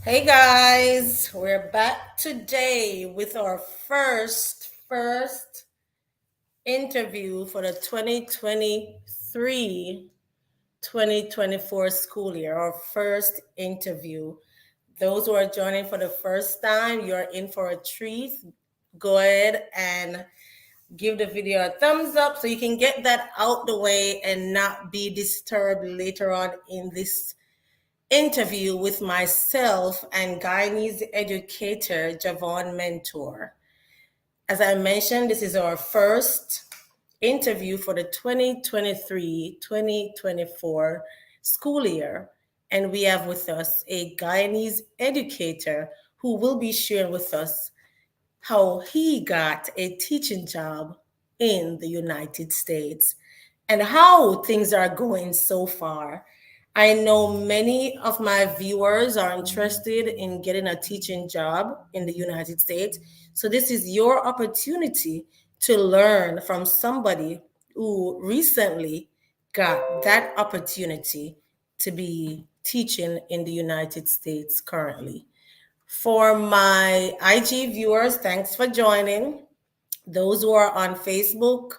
Hey guys, we're back today with our first interview for the 2023-2024 school year. Our first interview. Those who are joining for the first time, you're in for a treat. Go ahead and give the video a thumbs up so you can get that out the way and not be disturbed later on in this interview with myself and Guyanese educator Javon Mentor. As I mentioned, this is our first interview for the 2023-2024 school year. And we have with us a Guyanese educator who will be sharing with us how he got a teaching job in the United States and how things are going so far. I know many of my viewers are interested in getting a teaching job in the United States. So, this is your opportunity to learn from somebody who recently got that opportunity to be teaching in the United States currently. For my IG viewers, thanks for joining. Those who are on Facebook,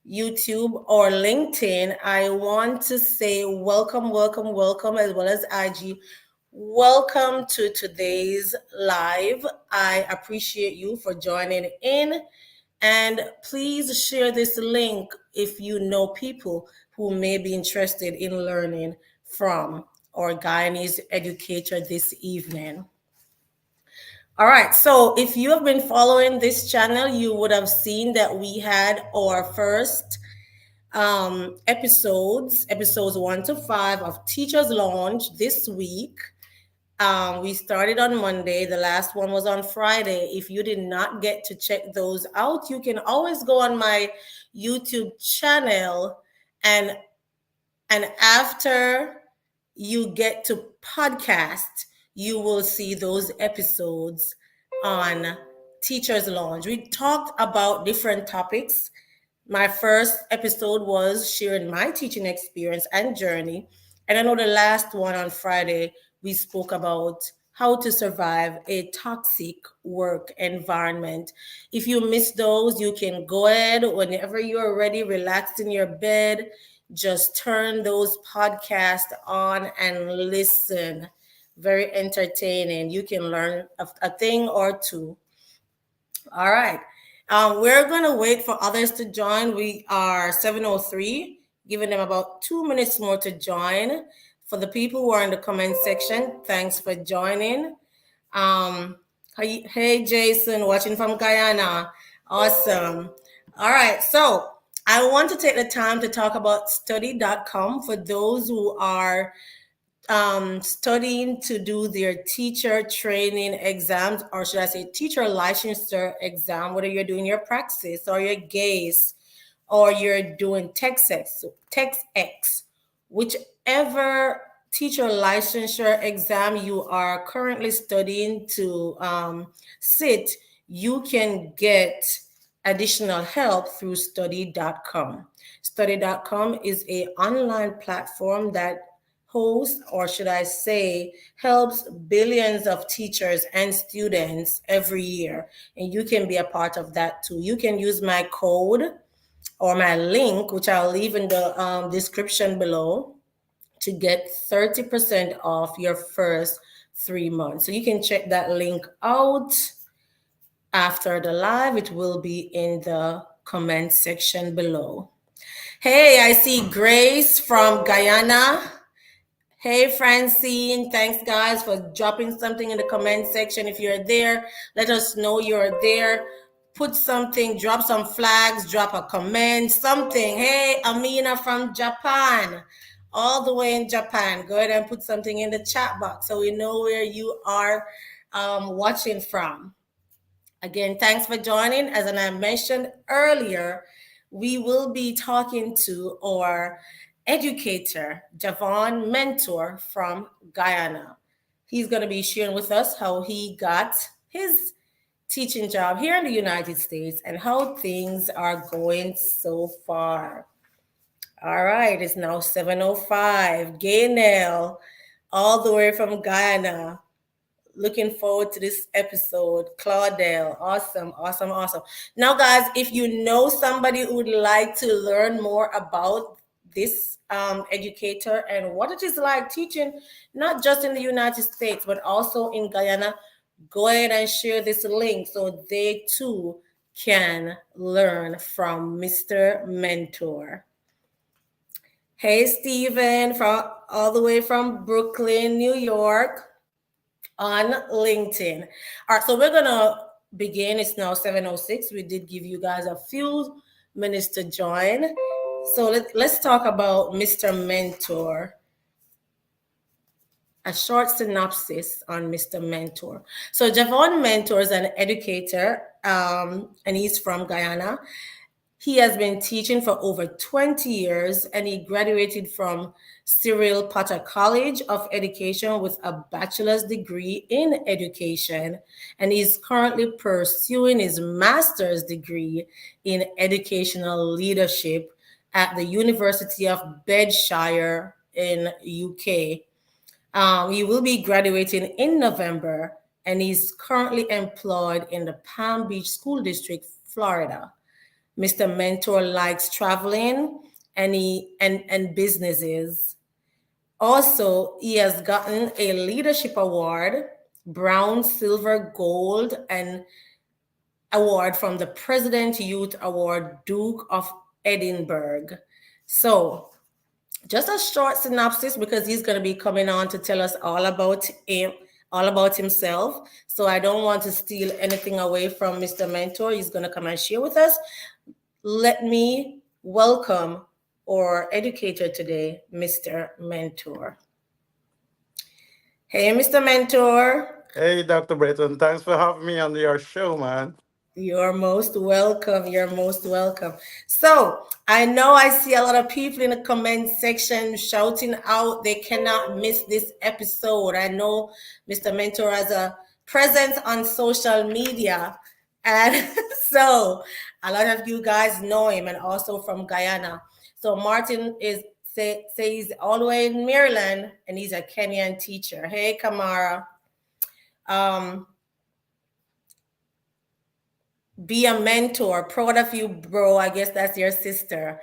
YouTube, or LinkedIn, I want to say welcome, as well as IG. Welcome to today's live. I appreciate you for joining in. And please share this link if you know people who may be interested in learning from our Guyanese educator this evening. All right, so if you have been following this channel, you would have seen that we had our first episodes 1 to 5 of Teachers Launch this week. We started on Monday. The last one was on Friday. If you did not get to check those out, you can always go on my YouTube channel and after you get to podcast, you will see those episodes on Teachers Lounge. We talked about different topics. My first episode was sharing my teaching experience and journey. And I know the last one on Friday, we spoke about how to survive a toxic work environment. If you missed those, you can go ahead whenever you're ready, relaxed in your bed, just turn those podcasts on and listen. Very entertaining. You can learn a thing or two. All right. We're going to wait for others to join. We are 7:03, giving them about 2 minutes more to join. For the people who are in the comment section, thanks for joining. Hey, Jason, watching from Guyana. Awesome. All right. So I want to take the time to talk about study.com for those who are studying to do their teacher training exams, or should I say teacher licensure exam, whether you're doing your praxis or your GACE or you're doing TextX, whichever teacher licensure exam you are currently studying to sit, you can get additional help through study.com. Study.com is an online platform that hosts, or should I say, helps billions of teachers and students every year. And you can be a part of that too. You can use my code or my link, which I'll leave in the description below, to get 30% off your first 3 months. So you can check that link out after the live. It will be in the comment section below. Hey, I see Grace from Guyana. Hey, Francine. Thanks, guys, for dropping something in the comment section. If you're there, let us know you're there. Put something, drop some flags, drop a comment, something. Hey, Amina from Japan, all the way in Japan. Go ahead and put something in the chat box so we know where you are watching from. Again, thanks for joining. As I mentioned earlier, we will be talking to our educator, Javon Mentor from Guyana. He's going to be sharing with us how he got his teaching job here in the United States and how things are going so far. All right, it's now 7:05. Gaynell, all the way from Guyana. Looking forward to this episode. Claudel, awesome, awesome, awesome. Now, guys, if you know somebody who would like to learn more about this educator and what it is like teaching, not just in the United States, but also in Guyana, go ahead and share this link so they too can learn from Mr. Mentor. Hey, Stephen, from all the way from Brooklyn, New York, on LinkedIn. All right, so we're gonna begin. It's now 7:06. We did give you guys a few minutes to join. So let's talk about Mr. Mentor. A short synopsis on Mr. Mentor. So Javon Mentor is an educator, and he's from Guyana. He has been teaching for over 20 years and he graduated from Cyril Potter College of Education with a bachelor's degree in education. And he's currently pursuing his master's degree in educational leadership at the University of Bedfordshire in UK. He will be graduating in November and he's currently employed in the Palm Beach School District, Florida. Mr. Mentor likes traveling and businesses. Also, he has gotten a leadership award, bronze, silver, gold, and award from the President Youth Award, Duke of Edinburgh. So, just a short synopsis because he's going to be coming on to tell us all about him, all about himself. So I don't want to steal anything away from Mr. Mentor. He's going to come and share with us. Let me welcome our educator today, Mr. Mentor. Hey, Mr. Mentor. Hey, Dr. Britton, thanks for having me on your show, man. You're most welcome. You're most welcome. So, I know I see a lot of people in the comment section shouting out they cannot miss this episode. I know Mr. Mentor has a presence on social media. And so, a lot of you guys know him and also from Guyana. So, Martin says all the way in Maryland and he's a Kenyan teacher. Hey, Kamara. Um, be a mentor. Proud of you, bro. I guess that's your sister.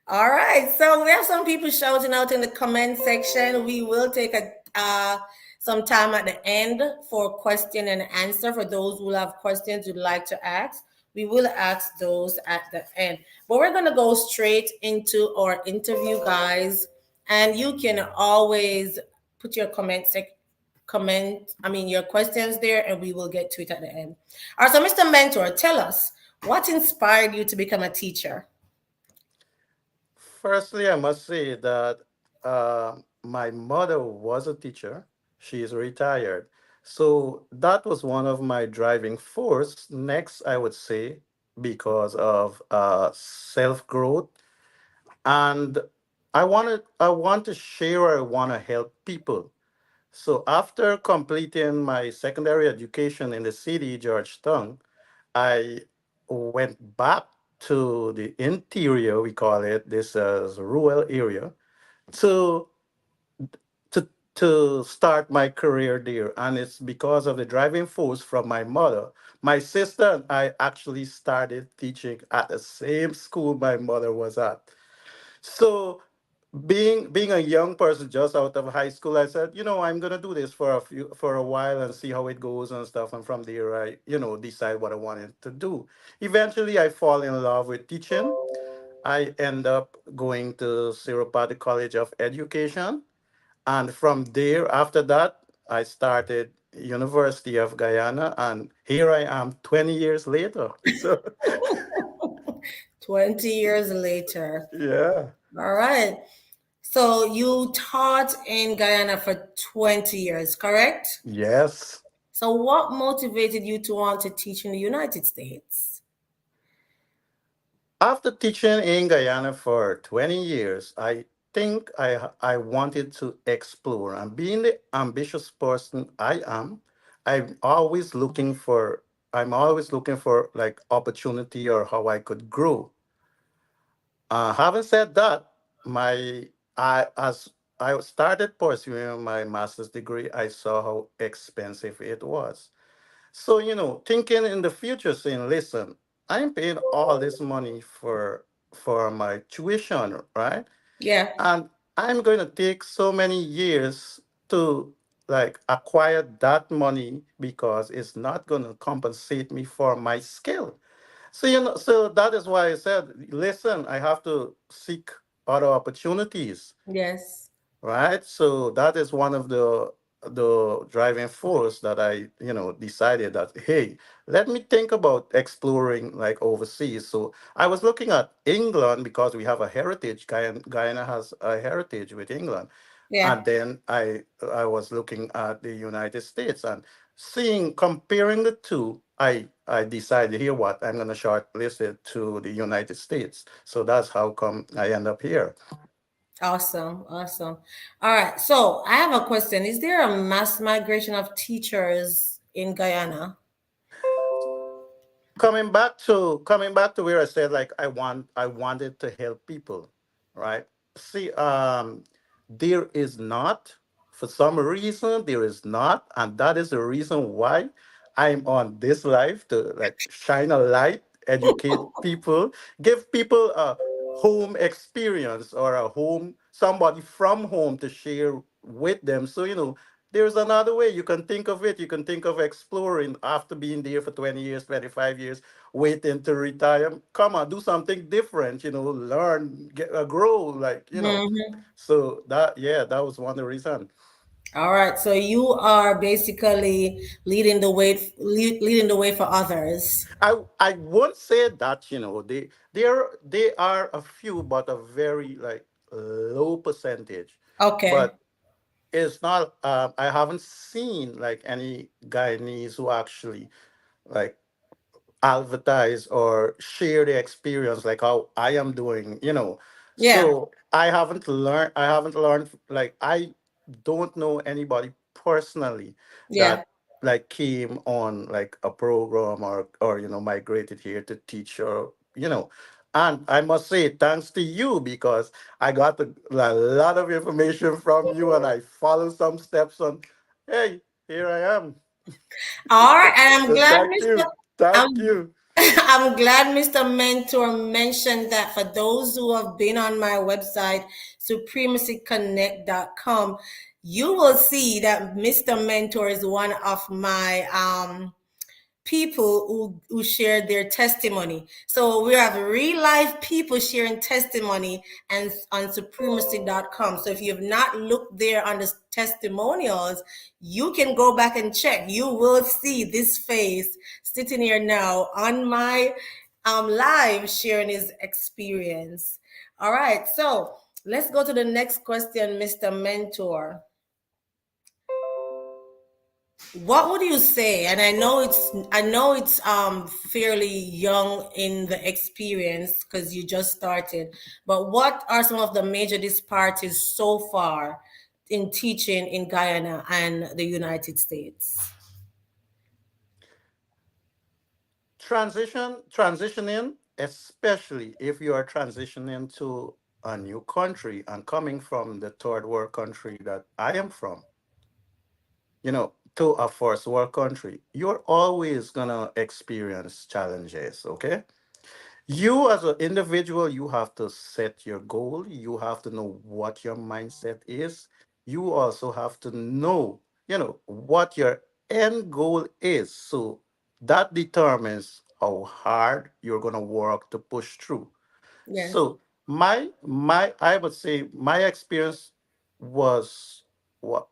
All right. So we have some people shouting out in the comment section. We will take a some time at the end for question and answer for those who have questions you'd like to ask. We will ask those at the end. But we're going to go straight into our interview, guys. And you can always put your your questions there and we will get to it at the end. All right, so Mr. Mentor, tell us what inspired you to become a teacher? Firstly, I must say that my mother was a teacher. She is retired. So that was one of my driving force. Next, I would say, because of self growth. And I want to share, I want to help people. So after completing my secondary education in the city, Georgetown, I went back to the interior, we call it, this is rural area, to to start my career there. And it's because of the driving force from my mother. My sister and I actually started teaching at the same school my mother was at. So being a young person just out of high school, I said, I'm gonna do this for a while and see how it goes and stuff. And from there, I decide what I wanted to do. Eventually, I fall in love with teaching. I end up going to Siropati College of Education, and from there, after that, I started University of Guyana, and here I am 20 years later. So 20 years later. yeah, All right. So you taught in Guyana for 20 years, correct? yes. So what motivated you to want to teach in the United States? After teaching in Guyana for 20 years, I think I wanted to explore. And being the ambitious person I am, I'm always looking for I'm always looking for like opportunity or how I could grow. Having said that, my I as I started pursuing my master's degree, I saw how expensive it was. So, thinking in the future, saying, listen, I'm paying all this money for my tuition, right? Yeah. And I'm going to take so many years to like acquire that money because it's not going to compensate me for my skill. So, so that is why I said, listen, I have to seek other opportunities, Yes. right? So that is one of the driving force that I decided that, hey, let me think about exploring like overseas. So I was looking at England because we have a heritage. Guyana has a heritage with England. Yeah. And then I was looking at the United States and seeing, comparing the two, I decided, here what, I'm gonna shortlist it to the United States. So that's how come I end up here. Awesome. Awesome. All right. So I have a question. Is there a mass migration of teachers in Guyana? Coming back to where I said, like, I wanted to help people, right? See, there is not, for some reason there is not, and that is the reason why I'm on this life, to like shine a light, educate people, give people a home experience, or a home, somebody from home to share with them. So, there's another way you can think of it. You can think of exploring after being there for 20 years, 25 years, waiting to retire. Come on, do something different, learn, grow, like, Mhm. So yeah, that was one of the reasons. All right. So you are basically leading the way for others. I won't say that, they are a few, but a very like low percentage. Okay. But it's not, I haven't seen like any Guyanese who actually like advertise or share the experience like how I am doing, Yeah. So I haven't learned, like, I don't know anybody personally Yeah. that like came on like a program, or migrated here to teach, or and I must say thanks to you, because I got a lot of information from you, and I followed some steps on, hey, here I am. All right. And I'm So glad, thank Mr. you. Thank I'm you. I'm glad Mr. Mentor mentioned that. For those who have been on my website, supremacyconnect.com, you will see that Mr. Mentor is one of my people who shared their testimony. So we have real life people sharing testimony and on supremacy.com. So if you have not looked there on the testimonials, you can go back and check. You will see this face sitting here now on my live sharing his experience. All right, so let's go to the next question, Mr. Mentor. What would you say? And I know it's fairly young in the experience because you just started, but what are some of the major disparities so far in teaching in Guyana and the United States? Transitioning, especially if you are transitioning to a new country and coming from the third world country that I am from, to a first world country, you're always gonna experience challenges, okay? You as an individual, you have to set your goal. You have to know what your mindset is. You also have to know, what your end goal is. So that determines how hard you're gonna work to push through. Yes. So my I would say my experience was, what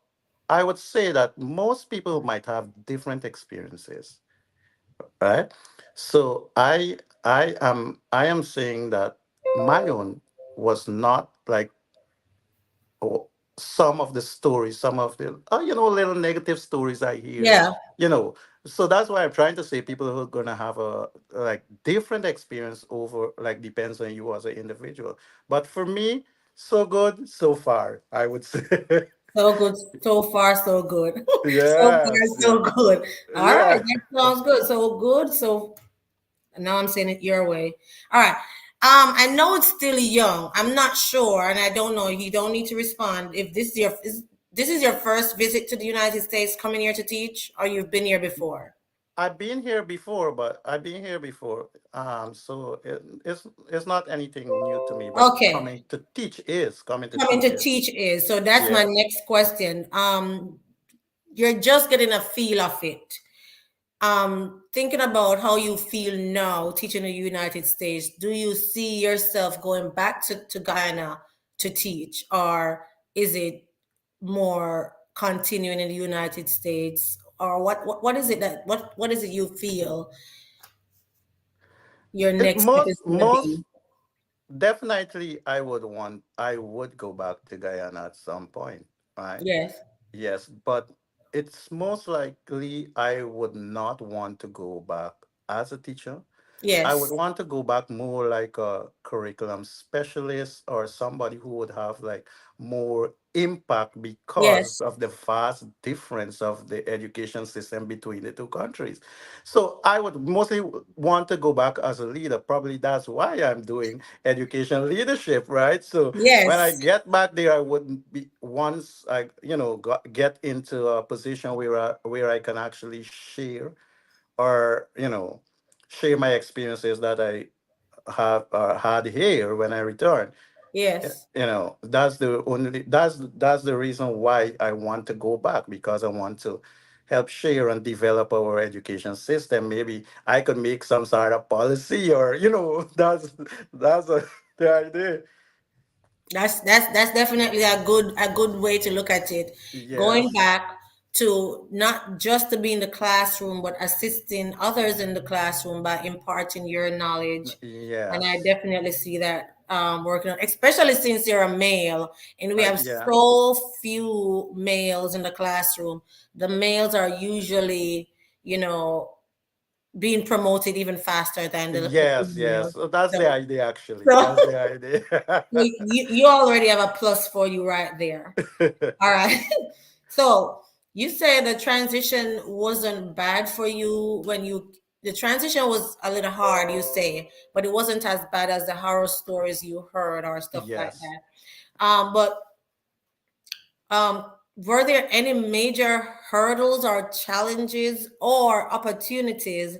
I would say that most people might have different experiences, right? So I am saying that my own was not like, oh, some of the stories, some of the little negative stories I hear, Yeah. you know. So that's why I'm trying to say people who are gonna have a like different experience, over like depends on you as an individual. But for me, so good so far, I would say. So good. So far, so good. So far, Yes, so yeah, good. All right. yeah. That sounds good. So good. So now I'm saying it your way. All right. I know it's still young. I'm not sure, and I don't know. You don't need to respond. If this is your first visit to the United States, coming here to teach, or you've been here before. I've been here before, but I've been here before. So it's not anything new to me. But Okay, coming to coming teach to is. teach is so. That's my Yes. next question. You're just getting a feel of it. Thinking about how you feel now teaching in the United States, do you see yourself going back to Guyana to teach, or is it more continuing in the United States, or what is it that what is it you feel your It next step is most going to most be? definitely I would go back to Guyana at some point, right? Yes, Yes, but it's most likely I would not want to go back as a teacher. I would yes, want to go back more like a curriculum specialist or somebody who would have like more impact because yes, of the vast difference of the education system between the two countries. So I would mostly want to go back as a leader. Probably that's why I'm doing education leadership, right? So when I yes, get back there, I wouldn't be once I, get into a position where I can actually share or share my experiences that I have had here when I return. yes. That's that's the reason why I want to go back, because I want to help share and develop our education system. Maybe I could make some sort of policy, or that's the idea. That's definitely a good way to look at it. Going Yes, back to not just to be in the classroom, but assisting others in the classroom by imparting your knowledge. And I yes, definitely see that working on, especially since you're a male, and we have yeah, so few males in the classroom. The males are usually, you know, being promoted even faster than the yes, yes. females. So that's the So, idea. Actually, so that's the idea. you already have a plus for you right there. All right. So you say the transition wasn't bad for you when the transition was a little hard, you say, but it wasn't as bad as the horror stories you heard or stuff like Yes. that. But were there any major hurdles or challenges or opportunities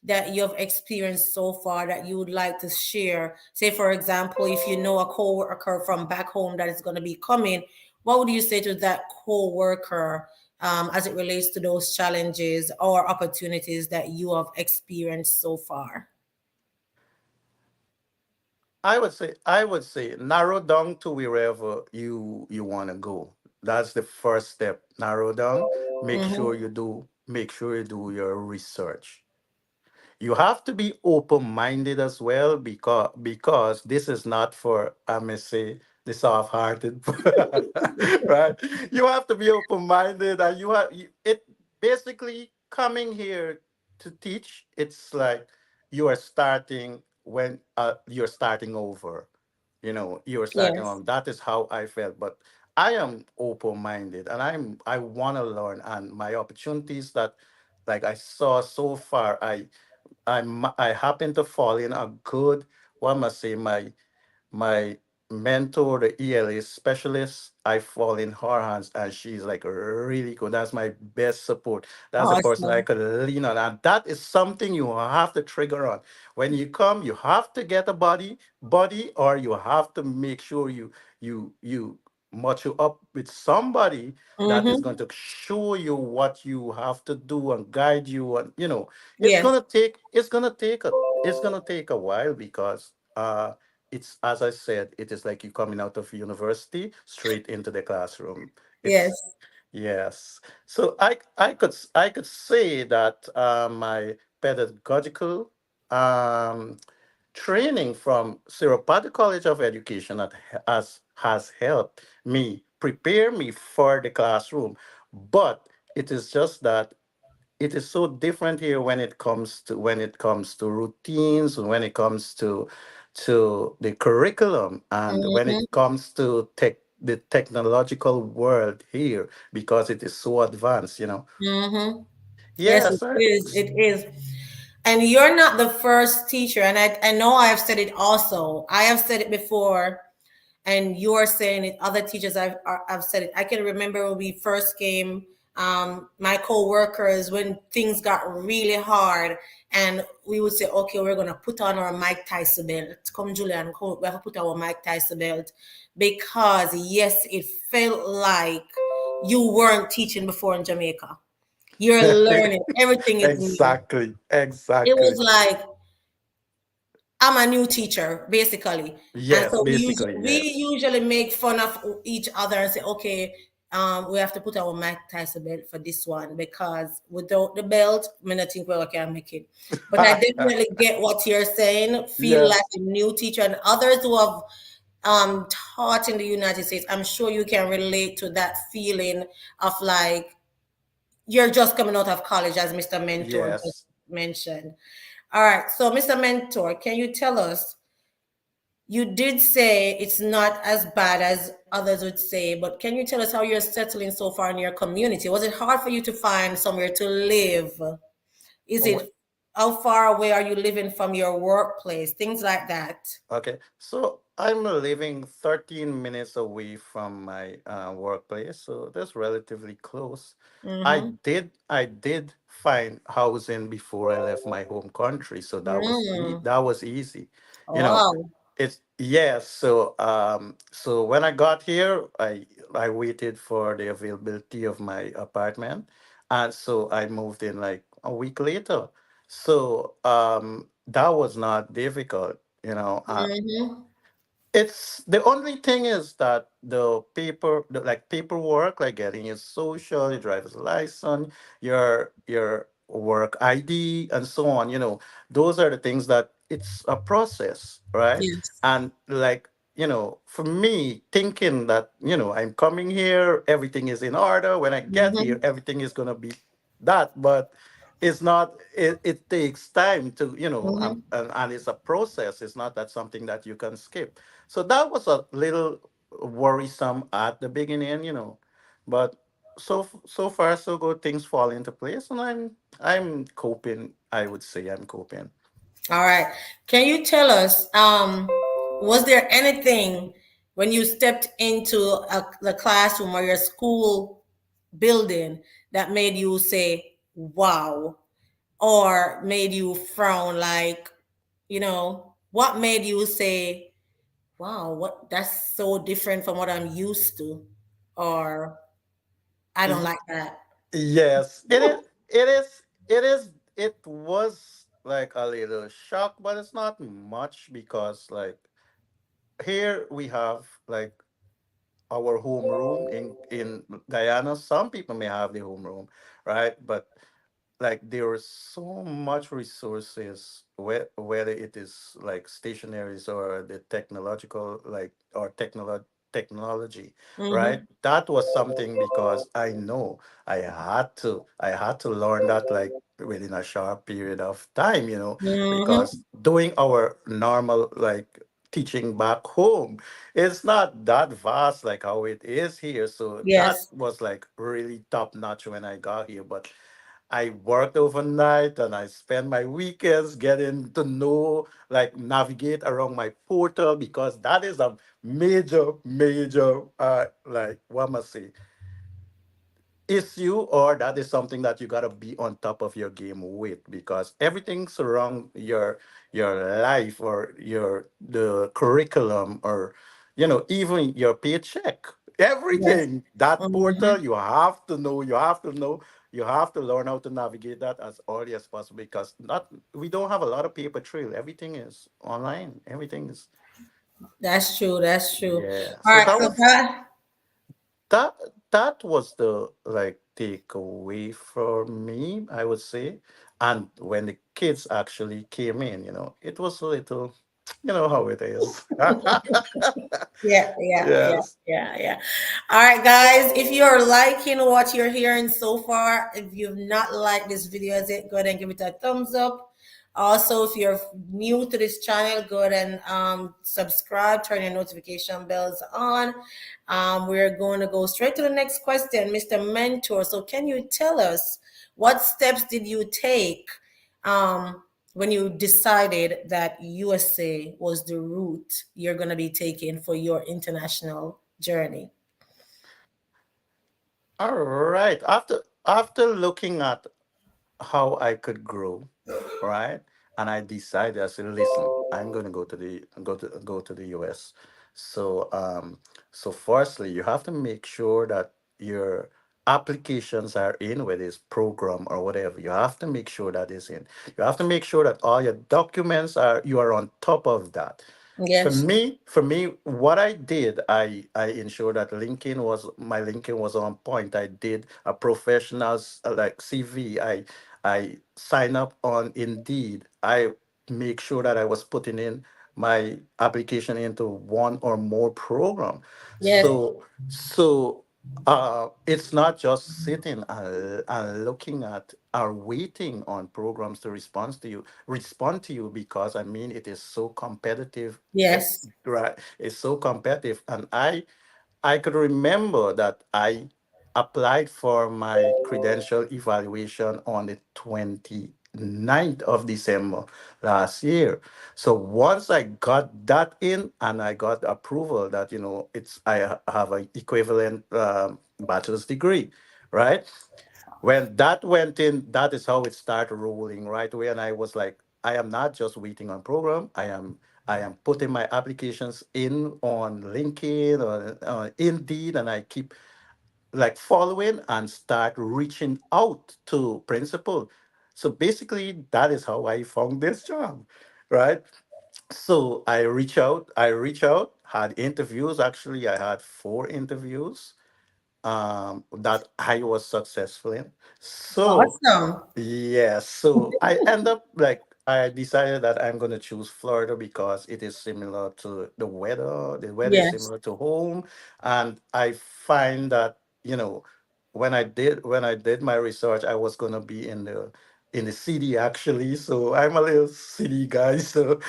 that you've experienced so far that you would like to share? Say, for example, if you know a coworker from back home that is going to be coming, what would you say to that coworker as it relates to those challenges or opportunities that you have experienced so far? I would say narrow down to wherever you want to go. That's the first step. Narrow down. Mm-hmm. Make sure you do your research. You have to be open-minded as well, because this is not for, I may say, the soft-hearted. Right? You have to be open-minded, and it basically coming here to teach. It's like you are starting when you're starting over. You're starting Yes. on. That is how I felt. But I am open-minded, and I want to learn, and my opportunities that like I saw so far, I happen to fall in a good, what must say, my mentor, the ELA specialist, I fall in her hands, and she's like really good. That's my best support. That's the person I Awesome. could lean on. And that is something you have to trigger on. When you come, you have to get a buddy, or you have to make sure you match you up with somebody that is Mm-hmm. going to show you what you have to do and guide you. And Yes. it's gonna take a while, because it's, as I said, it is like you coming out of university straight into the classroom. Yes. It's Yes. So I could say that my pedagogical um, training from Siropati College of Education has helped me prepare me for the classroom. But it is just that it is so different here when it comes to routines, when it comes to the curriculum, and when Mm-hmm. it comes to the technological world here, because it is so advanced. Mm-hmm. Yes, Yes, it is. It is. And you're not the first teacher. And I know I have said it also. I have said it before, and you're saying it. Other teachers I've said it. I can remember when we first came, my co-workers, when things got really hard, and we would say, okay, we're gonna put on our Mike Tyson belt. Come, Julian, come, we have to put our Mike Tyson belt, because yes, it felt like you weren't teaching before in Jamaica. You're learning. Everything is new. Exactly, It exactly. was like I'm a new teacher, basically. And Yes, so basically, we yes. usually make fun of each other and say, okay, we have to put our Mike Tyson belt for this one, because without the belt, I don't think we can make it. But I definitely get what you're saying. Feel like Yes, a new teacher, and others who have taught in the United States, I'm sure you can relate to that feeling of like you're just coming out of college, as Mr. Mentor just yes. mentioned. All right. So, Mr. Mentor, can you tell us? You did say it's not as bad as others would say, but can you tell us how you're settling so far in your community? Was it hard for you to find somewhere to live? Is Oh, it how far away are you living from your workplace? Things like that. okay, so I'm living 13 minutes away from my workplace, so that's relatively close. Mm-hmm. I did find housing before I left my home country, so Mm. that was easy. You know, Wow. it's yes. So so when I got here, I waited for the availability of my apartment, and so I moved in like a week later. So that was not difficult. Mm-hmm. It's the only thing is that like paperwork, like getting your social, your driver's license, your work ID, and so on. Those are the things that it's a process, right? Yes. And like for me, thinking that I'm coming here, everything is in order. When I get here, Mm-hmm. everything is gonna be that, but it's not. It takes time to Mm-hmm. and it's a process. It's not that something that you can skip. So that was a little worrisome at the beginning. But so far so good. Things fall into place, and I'm coping. I would say I'm coping. All right. Can you tell us, was there anything when you stepped into the classroom or your school building that made you say, wow, or made you frown? Like, what made you say, wow, what that's so different from what I'm used to? Or I don't Y- like that. yes, it is. It is. It is. It was like a little shock, but it's not much because like here we have like our homeroom in Guyana. Some people may have the homeroom, right? But like there is so much resources, whether it is like stationaries or the technological, like or technology, right? Mm-hmm. That was something because I know I had to learn that like within a short period of time, Mm-hmm. because doing our normal like teaching back home, it's not that vast like how it is here. So that Yes. was like really top notch when I got here. But I worked overnight and I spent my weekends getting to know, like, navigate around my portal because that is a major, major, like, what must I say, issue, or that is something that you gotta be on top of your game with because everything surround your life or the curriculum or even your paycheck, Yes. everything that Mm-hmm. portal you have to learn how to navigate that as early as possible because not we don't have a lot of paper trail. Everything is online. Everything is That's true. That's true. yeah. All So right. that So was that. that that was the like takeaway for me, I would say. And when the kids actually came in, it was a little, how it is. Yeah, yeah, yeah, Yes. yeah, yeah. All right, guys. If you're liking what you're hearing so far, if you've not liked this video as it, go ahead and give it a thumbs up. Also, if you're new to this channel, go ahead and subscribe, turn your notification bells on. We're going to go straight to the next question, Mr. Mentor. So, can you tell us what steps did you take? when you decided that USA was the route you're going to be taking for your international journey? All right. After looking at how I could grow, right? And I decided, I said, listen, I'm gonna go to the US. So so firstly, you have to make sure that your applications are in, whether it's program or whatever. You have to make sure that is in. You have to make sure that all your documents are, you are on top of that. Yes. For me, what I did, I ensured that my LinkedIn was on point. I did a professional's like CV. I sign up on Indeed. I make sure that I was putting in my application into one or more program. Yes. So it's not just sitting and looking at or waiting on programs to respond to you, because I mean it is so competitive. Yes. Right, it's so competitive. And I could remember that I applied for my credential evaluation on the 29th of December last year. So once I got that in and I got approval that, have an equivalent bachelor's degree, right? When that went in, that is how it started rolling right away. And I was like, I am not just waiting on program. I am putting my applications in on LinkedIn or Indeed, and I keep like following and start reaching out to principal. So basically, that is how I found this job, right? So I reach out, had interviews. Actually, I had 4 interviews that I was successful in. So Awesome. yeah, so I end up like I decided that I'm gonna choose Florida because it is similar to the weather. The weather is Yes. similar to home, and I find that when I did my research, I was gonna be in the city actually. So I'm a little city guy, so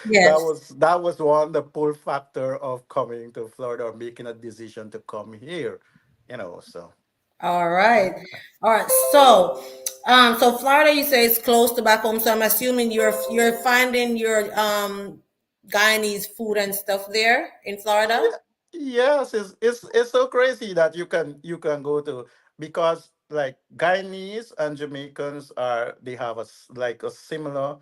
Yes. that was one the pull factor of coming to Florida or making a decision to come here. So All right. All right. So Florida, you say it's close to back home. So I'm assuming you're finding your Guyanese food and stuff there in Florida. yeah, yes, it's so crazy that you can go to, because like Guyanese and Jamaicans they have like a similar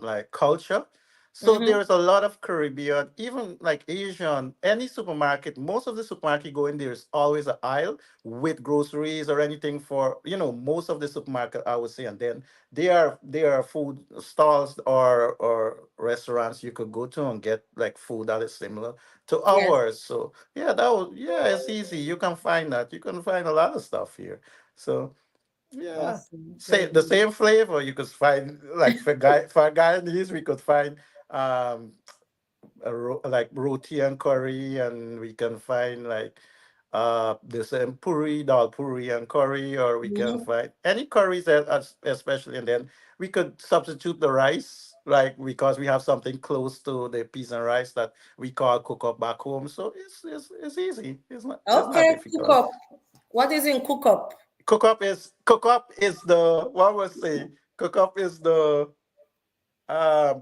like culture. So Mm-hmm. there's a lot of Caribbean, even like Asian, any supermarket, most of the supermarket going there's always an aisle with groceries or anything for, most of the supermarket I would say. And then there are food stalls or restaurants you could go to and get like food that is similar to Yes. ours. So it's easy. You can find that. You can find a lot of stuff here. So yeah, Awesome. say Very the good. same flavor you could find like for Guyanese we could find um like roti and curry, and we can find like the same puri, dal puri and curry, or we can Mhm. find any curries especially. And then we could substitute the rice, like because we have something close to the peas and rice that we call cook up back home. So it's easy. It's not Okay. Cook difficult. up. What is in cook up? Cook up is the what was say cook up is the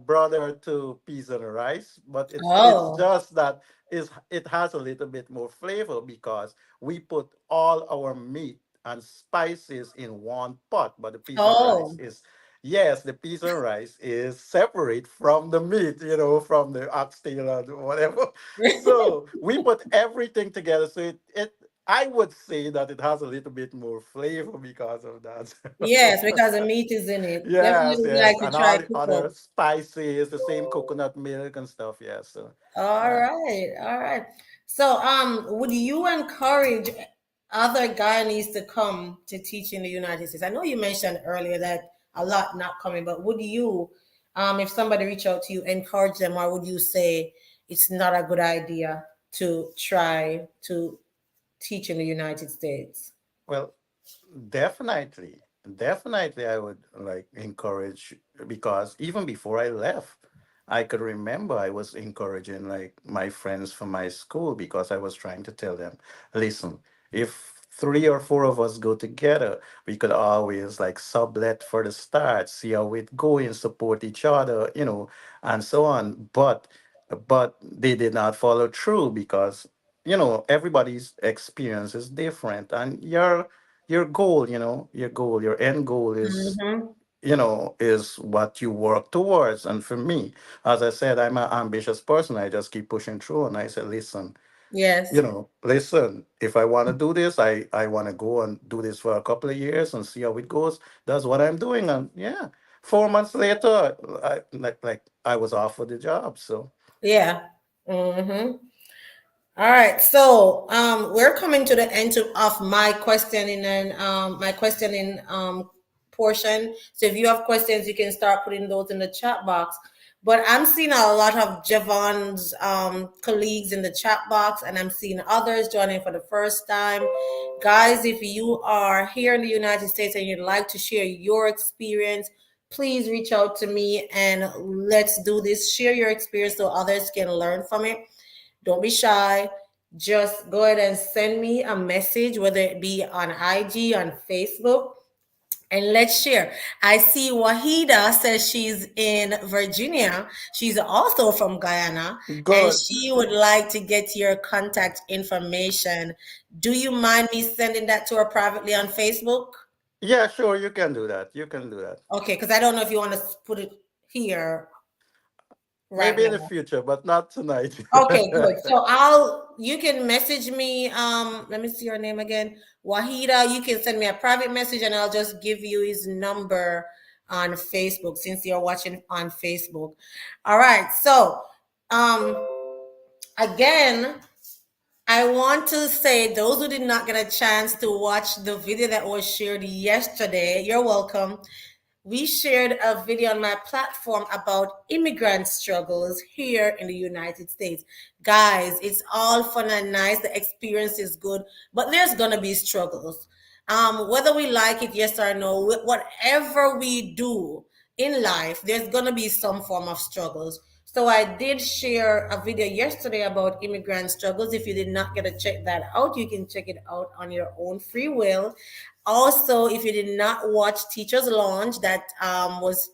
brother to peas and rice, but it's Oh. just that it has a little bit more flavor because we put all our meat and spices in one pot. But the peas and rice Oh. is yes, the peas and rice is separate from the meat, from the oxtail or whatever. So we put everything together. So it I would say that it has a little bit more flavor because of that. Yes, because the meat is in it. Definitely Yes, would yes, like to and try all the cook up. other spices, the same coconut milk and stuff. Yes, so All yeah. right, all right. So, would you encourage other Guyanese to come to teach in the United States? I know you mentioned earlier that a lot not coming, but would you, if somebody reach out to you, encourage them, or would you say it's not a good idea to try to teach in the United States? Well, definitely, definitely, I would like encourage, because even before I left, I could remember I was encouraging like my friends from my school, because I was trying to tell them, listen, if three or four of us go together, we could always like sublet for the start, see how it going, support each other, and so on. But they did not follow through because everybody's experience is different, and your goal, your end goal is Mm-hmm. is what you work towards. And for me, as I said, I'm an ambitious person. I just keep pushing through, and I said, Yes. listen, if I want to do this, I want to go and do this for a couple of years and see how it goes. That's what I'm doing. And yeah, 4 months later, like I was offered the job. So Yeah. Mm-hmm. All right, so we're coming to the end of my questioning and my questioning portion. So if you have questions, you can start putting those in the chat box. But I'm seeing a lot of Javon's colleagues in the chat box, and I'm seeing others joining for the first time. Guys, if you are here in the United States and you'd like to share your experience, please reach out to me and let's do this. Share your experience so others can learn from it. Don't be shy. Just go ahead and send me a message, whether it be on IG, on Facebook, and let's share. I see Wahida says she's in Virginia. She's also from Guyana, and good. she would like to get your contact information. Do you mind me sending that to her privately on Facebook? Yeah, sure, you can do that. You can do that. Okay, because I don't know if you want to put it here right Maybe in the now. future, but not tonight. Okay, good. So you can message me. Let me see your name again. Wahida. You can send me a private message and I'll just give you his number on Facebook since you're watching on Facebook. All right. So um again, I want to say those who did not get a chance to watch the video that was shared yesterday, you're welcome. We shared a video on my platform about immigrant struggles here in the United States. Guys, it's all fun and nice. The experience is good, but there's gonna be struggles. Whether we like it, yes or no, whatever we do in life, there's gonna be some form of struggles. So I did share a video yesterday about immigrant struggles. If you did not get to check that out, you can check it out on your own free will. Also, if you did not watch Teachers Launch, that was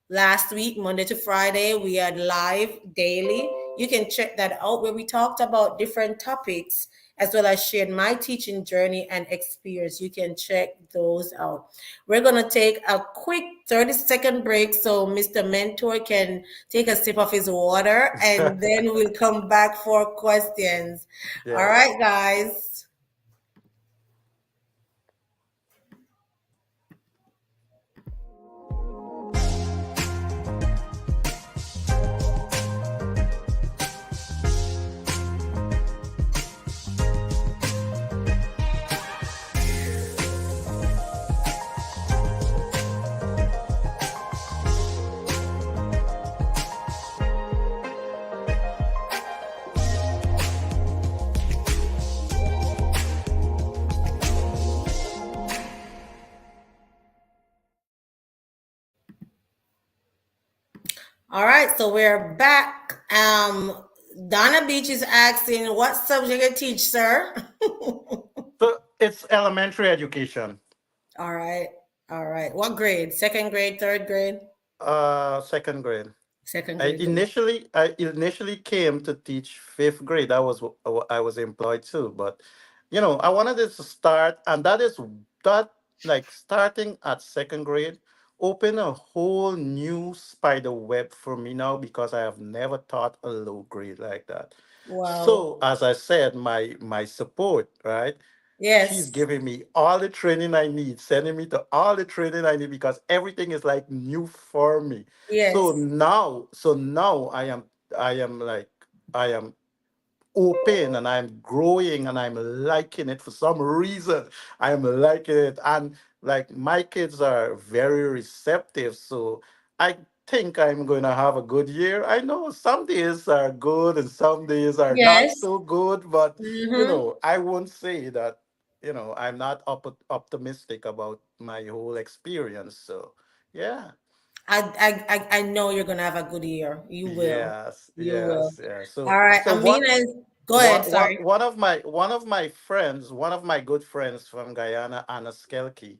last week, Monday to Friday, we had live daily. You can check that out where we talked about different topics as well as shared my teaching journey and experience. You can check those out. We're going to take a quick 30-second break so Mr. Mentor can take a sip of his water and then we'll come back for questions. All Yes. right, guys. All right, so we're back. Donna Beach is asking, what subject you teach, sir? So it's elementary education. All right, all right. What grade? Second grade, third grade? Second grade. Second I grade. initially came to teach fifth grade. I was employed too, but I wanted it to start, and that like starting at second grade open a whole new spider web for me now because I have never taught a low grade like that. Wow. So as I said, my support, right? She's Yes, giving me all the training I need, sending me to all the training I need because everything is like new for me. So yes, now, I am like, I am open and I'm growing and I'm liking it for some reason. I'm liking it. And like my kids are very receptive. So I think I'm going to have a good year. I know some days are good and some days are not yes. so good, but Mm-hmm. I won't say that, I'm not optimistic about my whole experience. So yeah. I know you're gonna have a good year. You will. Yes, You will. yes, yeah. All So right, so what Amina. Go ahead. Sorry. One of my good friends from Guyana, Anna Skelky,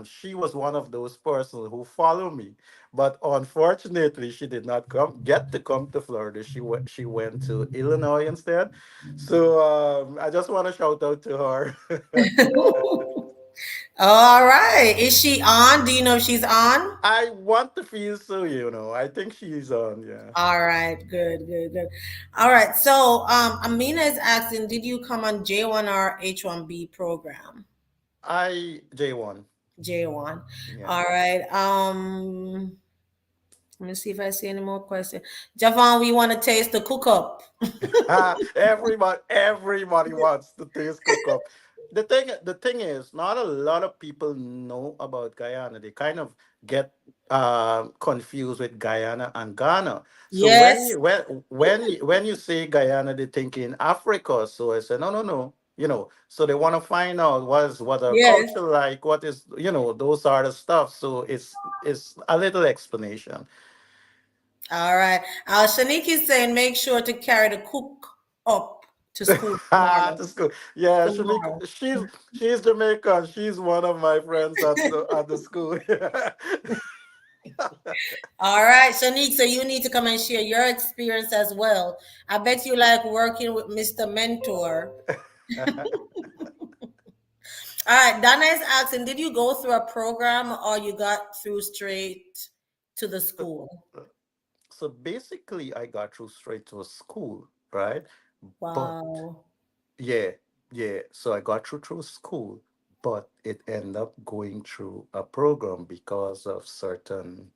she was one of those persons who follow me, but unfortunately, she did not get to come to Florida. She went to Illinois instead. So I just want to shout out to her. All right. Is she on? Do you know if she's on? I want to feel so, you know. I think she's on, yeah. All right. Good, good, good. All right. So, Amina is asking, did you come on J1 or H1B program? I J1, J1. yeah. All right. Let me see if I see any more questions. Javon, we want to taste the cook up. Everybody wants to taste cook up. The thing is, not a lot of people know about Guyana. They kind of get confused with Guyana and Ghana. So Yes. when you say Guyana, they think in Africa. So I said, no, no, no. So they want to find out what our Yes. culture like, what is, those are the stuff. So it's a little explanation. All right. Shanique is saying make sure to carry the cook up to school tomorrow. That's good. Yeah, Tomorrow. Shanika, she's Jamaican. She's one of my friends at the school. All right, Shanique. So you need to come and share your experience as well. I bet you like working with Mr. Mentor. All right. Donna is asking, did you go through a program or you got through straight to the school? So basically, I got through straight to a school, right? But Wow. yeah, yeah. So I got through school, but it ended up going through a program because of certain,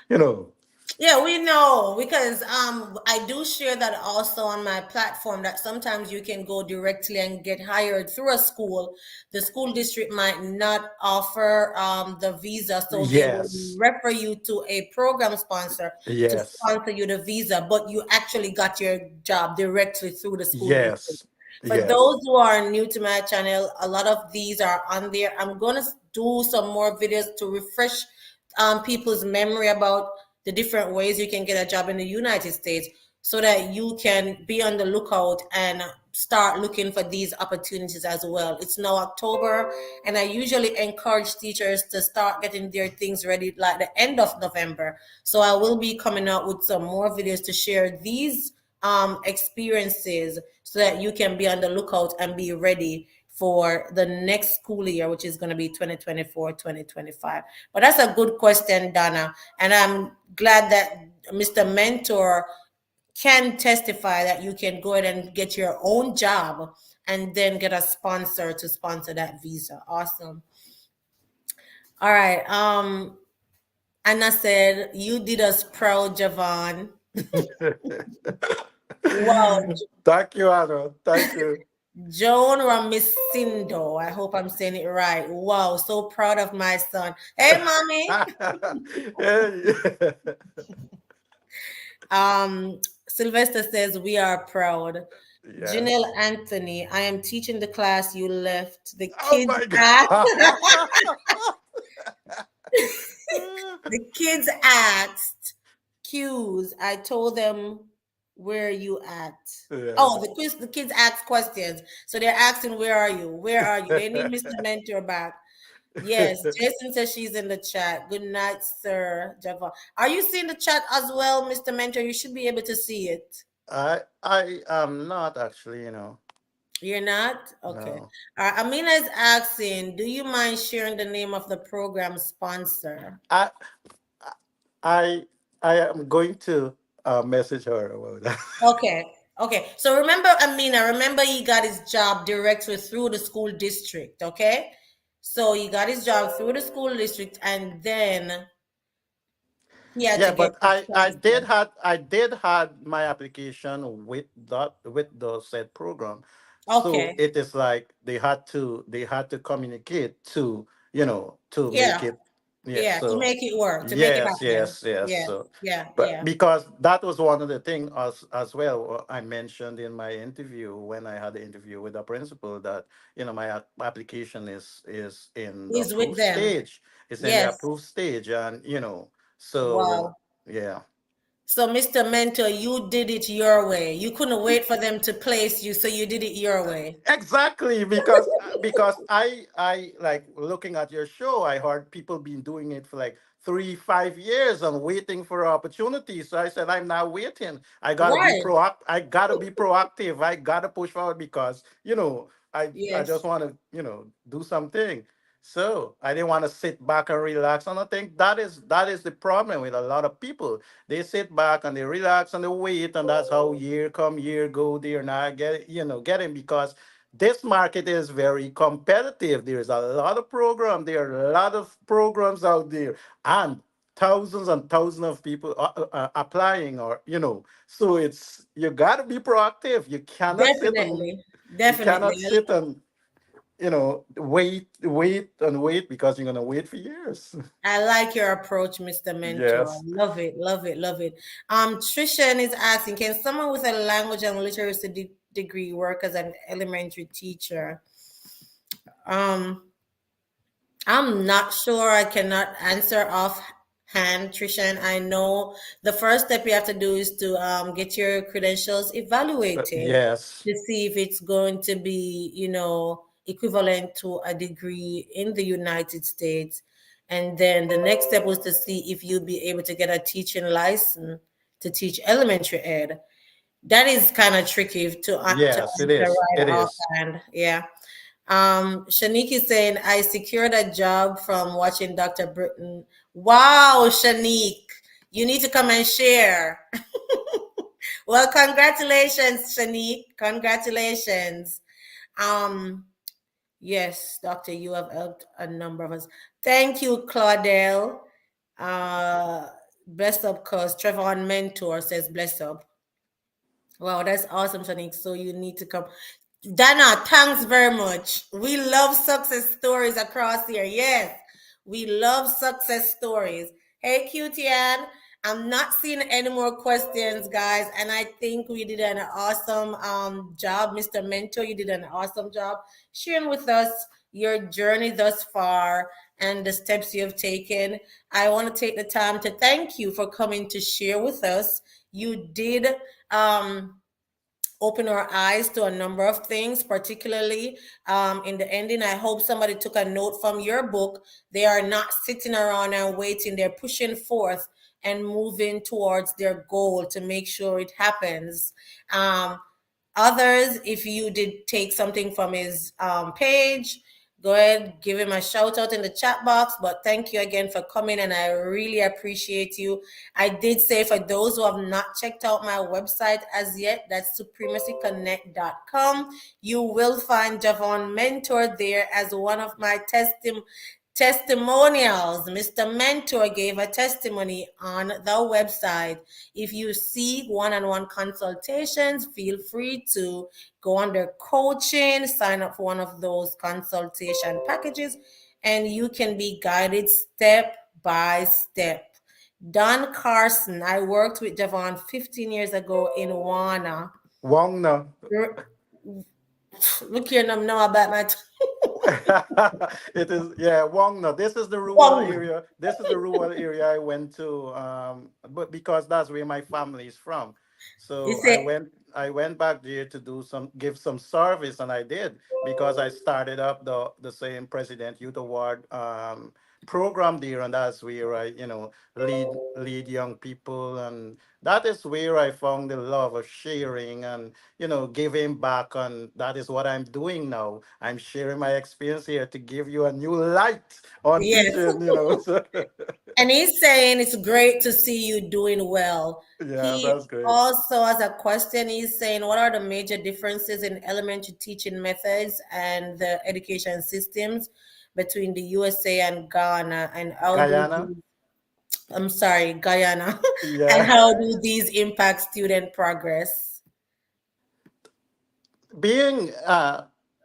you know. Yeah, we know because I do share that also on my platform that sometimes you can go directly and get hired through a school. The school district might not offer the visa, so they will Yes, refer you to a program sponsor to yes, sponsor you the visa, but you actually got your job directly through the school district. yes, For yes. those who are new to my channel, a lot of these are on there. I'm gonna do some more videos to refresh people's memory about the different ways you can get a job in the United States so that you can be on the lookout and start looking for these opportunities as well. It's now October, and I usually encourage teachers to start getting their things ready like the end of November. So I will be coming out with some more videos to share these experiences so that you can be on the lookout and be ready for the next school year, which is going to be 2024-2025. But that's a good question, Donna. And I'm glad that Mr. Mentor can testify that you can go ahead and get your own job and then get a sponsor to sponsor that visa. Awesome. All right. Anna said, you did us proud, Javon. Wow. Thank you, Anna. Thank you. Joan Ramisindo. I hope I'm saying it right. Wow. So proud of my son. Hey, mommy. Hey. Sylvester says, we are proud. Janelle Yes. Anthony, I am teaching the class you left. The Oh kids my asked, God. the kids asked cues. I told them where you at. Oh, Yes. the kids asked questions. So they're asking, where are you? Where are you? They need Mr. Mentor back. Yes, Jason says she's in the chat. Good night, sir. Java. Are you seeing the chat as well, Mr. Mentor? You should be able to see it. I am not actually, You're not? Okay. no. Amina is asking, do you mind sharing the name of the program sponsor? I I I am going to message her about that. Okay. Okay. So remember, Amina, remember he got his job directly through the school district. Okay. So he got his job through the school district and then he had to Yeah, get but the sponsor. I did had my application with the said program. So Okay. it is like they had to communicate to make Yeah. it, yeah. Yeah. To So make it work, to make it yes, happen. yes, yes. Yes. So Yeah. but Yeah. because that was one of the things as well, I mentioned in my interview when I had the interview with the principal that my application is in the He's with approved them. stage. It's in the Yes. approved stage, and so Wow. yeah. So, Mr. Mentor, you did it your way. You couldn't wait for them to place you, so you did it your way. Exactly, because I like looking at your show. I heard people been doing it for like 3 5 years and waiting for opportunities. So I said, I'm now waiting. Right. I gotta be proactive. I gotta push forward because I just Yes. want to do something. So I didn't want to sit back and relax. And I think that is the problem with a lot of people. They sit back and they relax and they wait, and that's how year come year go. They're not getting because this market is very competitive. There's a lot of program. There are a lot of programs out there, and thousands and thousands of people applying, or so it's you got to be proactive. Definitely. You Definitely. cannot sit and wait because you're gonna wait for years. I like your approach, Mr. Mentor. Yes. Love it, love it, love it. Trishan is asking, can someone with a language and literacy degree work as an elementary teacher? Um, I'm not sure. I cannot answer offhand, Trishan. I know the first step you have to do is to get your credentials evaluated Yes. to see if it's going to be, equivalent to a degree in the United States. And then the next step was to see if you'll be able to get a teaching license to teach elementary ed. That is kind of tricky to Yes, it answer is. right It is. offhand. Yeah. Shanique is saying, I secured a job from watching Dr. Britton. Wow, Shanique, you need to come and share. Well, congratulations, Shanique. Congratulations. Um, yes, Doctor, you have helped a number of us. Thank you, Claudel. Bless up, cause Trevor Mentor says bless up. Wow, that's awesome, Shanique. So you need to come. Dana, thanks very much. We love success stories across here. Yes, we love success stories. Hey, QTN, I'm not seeing any more questions, guys, and I think we did an awesome job, Mr. Mentor. You did an awesome job sharing with us your journey thus far and the steps you have taken. I want to take the time to thank you for coming to share with us. You did. Um, Open our eyes to a number of things, particularly in the ending. I hope somebody took a note from your book. They are not sitting around and waiting, they're pushing forth and moving towards their goal to make sure it happens. Um, Others, if you did take something from his page, go ahead, give him a shout out in the chat box. But thank you again for coming, and I really appreciate you. I did say for those who have not checked out my website as yet, that's supremacyconnect.com. You will find Javon Mentor there as one of my testimonials. Mr. Mentor gave a testimony on the website. If you seek one-on-one consultations, feel free to go under coaching, sign up for one of those consultation packages, and you can be guided step by step. Don Carson, I worked with Javon 15 years ago in Wana. Wong no. Look here, now about my It is, yeah, Wong no. This is the rural tongue. area. This is the rural area I went to, but because that's where my family is from. You So say, I went back there to give some service, and I did because I started up the same President Youth Award program there, and that's where I lead young people, and that is where I found the love of sharing and giving back. And that is what I'm doing now. I'm sharing my experience here to give you a new light on yes. teaching. So, And he's saying it's great to see you doing well. yeah, He that's great. also has a question. He's saying, what are the major differences in elementary teaching methods and the education systems between the USA and Ghana? And how do Guyana. these, I'm sorry, Guyana, and Yeah. how do these impact student progress? Being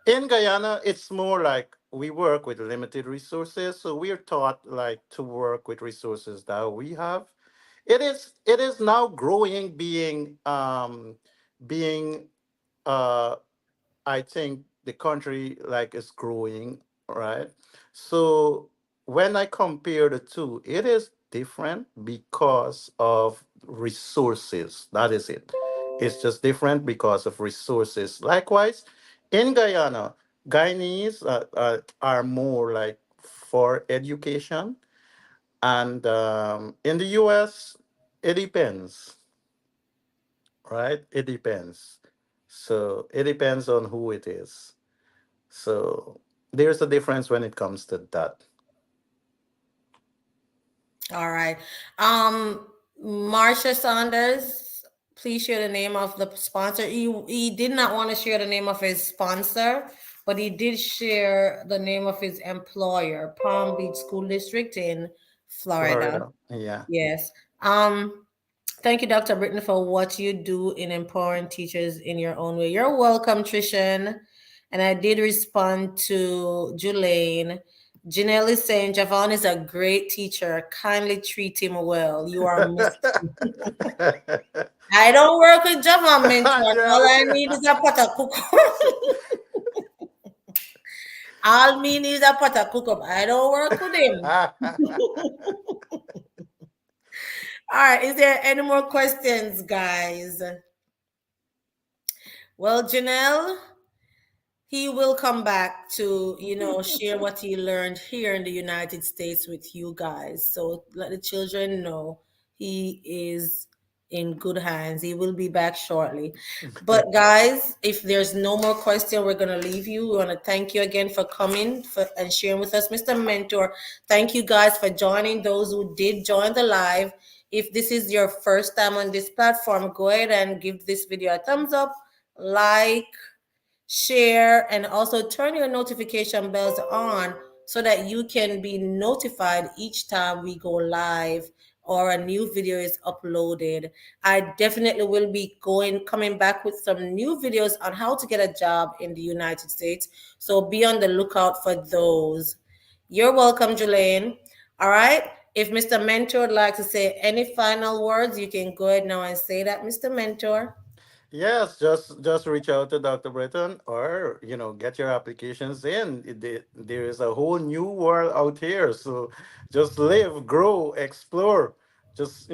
in Guyana, it's more like we work with limited resources, so we're taught like to work with resources that we have. It is now growing, being uh I think the country like is growing, right? So when I compare the two, it is different because of resources. That is it. It's just different because of resources. Likewise, in Guyana, Guyanese are more like for education, and in the US, it depends, right? It depends. So it depends on who it is. So there's a difference when it comes to that. All right. Marsha Saunders, please share the name of the sponsor. He did not want to share the name of his sponsor, but he did share the name of his employer, Palm Beach School District in Florida. Florida. Yeah. Yes. Thank you, Dr. Britton, for what you do in empowering teachers in your own way. You're welcome, Trishan. And I did respond to Julaine. Janelle is saying Javon is a great teacher. Kindly treat him well. You are missed. I don't work with Javon mentor. All Yeah. I need is a pot of cook. All me need is a pot of cook up. I don't work with him. All right. Is there any more questions, guys? Well, Janelle, he will come back to, share what he learned here in the United States with you guys. So let the children know he is in good hands. He will be back shortly. But guys, if there's no more question, we're gonna leave you. We want to thank you again for coming and sharing with us, Mr. Mentor. Thank you guys for joining. Those who did join the live. If this is your first time on this platform, go ahead and give this video a thumbs up, like, share, and also turn your notification bells on so that you can be notified each time we go live or a new video is uploaded. I definitely will be coming back with some new videos on how to get a job in the United States. So be on the lookout for those. You're welcome, Julaine. All right. If Mr. Mentor would like to say any final words, you can go ahead now and say that, Mr. Mentor. Yes, just reach out to Dr. Britton, or get your applications in. There is a whole new world out here. So just live, grow, explore. Just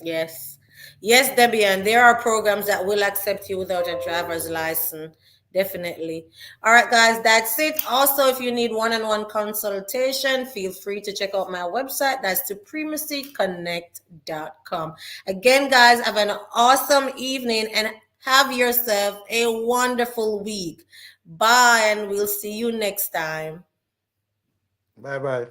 Yes. Yes, Debbie, and there are programs that will accept you without a driver's license. Definitely. All right, guys, that's it. Also, if you need one-on-one consultation, feel free to check out my website. That's supremacyconnect.com. Again, guys, have an awesome evening and have yourself a wonderful week. Bye, and we'll see you next time. bye bye.